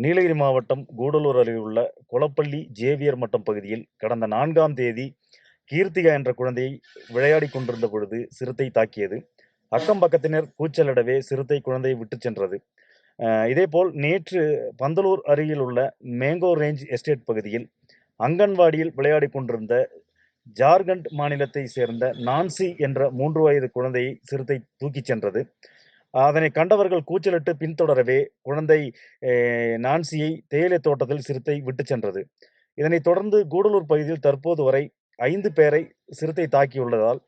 நீலகிரி மாவட்டம் கூடலூர் அருகே உள்ள கொளப்பள்ளி ஜேவியர் மட்டம் பகுதியில் கடந்த 4ஆம் தேதி கீர்த்திகா என்ற குழந்தையை விளையாடிக் கொண்டிருந்த பொழுது சிறுத்தை தாக்கியது. அக்கம் பக்கத்தினர் கூச்சலிடவே சிறுத்தை குழந்தையை விட்டுச் சென்றது. இதேபோல் நேற்று பந்தலூர் அருகில் உள்ள மேங்கோ ரேஞ்ச் எஸ்டேட் பகுதியில் அங்கன்வாடியில் விளையாடிக் கொண்டிருந்த ஜார்க்கண்ட் மாநிலத்தை சேர்ந்த நான்சி என்ற 3 வயது குழந்தையை சிறுத்தை தூக்கிச் சென்றது. அதனை கண்டவர்கள் கூச்சலிட்டு பின்தொடரவே குழந்தை நான்சியை தேயிலை தோட்டத்தில் சிறுத்தை விட்டுச் சென்றது. இதனைத் தொடர்ந்து கூடலூர் பகுதியில் தற்போது வரை 5 பேரை சிறுத்தை தாக்கியுள்ளதால்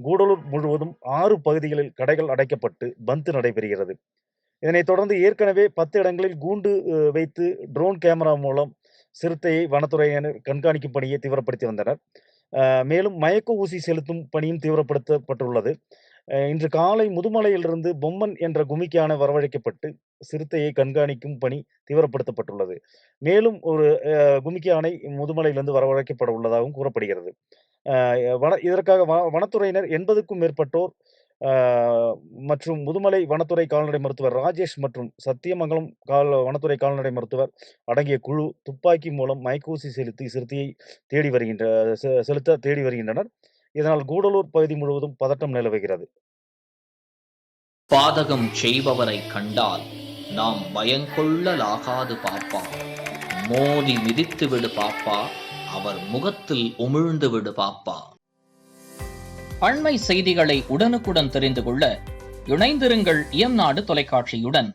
கூடலூர் முழுவதும் 6 பகுதிகளில் கடைகள் அடைக்கப்பட்டு பந்த் நடைபெறுகிறது. இதனைத் தொடர்ந்து ஏற்கனவே 10 இடங்களில் கூண்டு வைத்து ட்ரோன் கேமரா மூலம் சிறுத்தையை வனத்துறையினர் கண்காணிக்கும் பணியை தீவிரப்படுத்தி வந்தனர். மேலும் மயக்க ஊசி செலுத்தும் பணியும் தீவிரப்படுத்தப்பட்டுள்ளது. இன்று காலை முதுமலையிலிருந்து பொம்மன் என்ற குமிக்கான வரவழைக்கப்பட்டு சிறுத்தையை கண்காணிக்கும் பணி தீவிரப்படுத்தப்பட்டுள்ளது. மேலும் ஒரு குமிக்கி யானை முதுமலையிலிருந்து வரவழைக்கப்பட உள்ளதாகவும் கூறப்படுகிறது. இதற்காக வனத்துறையினர் 80க்கும் மேற்பட்டோர் மற்றும் முதுமலை வனத்துறை கால்நடை மருத்துவர் ராஜேஷ் மற்றும் சத்தியமங்கலம் வனத்துறை கால்நடை மருத்துவர் அடங்கிய குழு துப்பாக்கி மூலம் மயக்கூசி செலுத்தி சிறுத்தையை செலுத்த தேடி வருகின்றனர். இதனால் கூடலூர் பகுதி முழுவதும் பதட்டம் நிலவுகிறது. பாதகம் செய்பவரை கண்டால் நாம் பயங்கொள்ளலாகாது பாப்பா, மோதி மிதித்து விடு பாப்பா, அவர் முகத்தில் உமிழ்ந்து விடு பாப்பா. அண்மை செய்திகளை உடனுக்குடன் தெரிந்து கொள்ள இணைந்திருங்கள் இயம்நாடு தொலைக்காட்சியுடன்.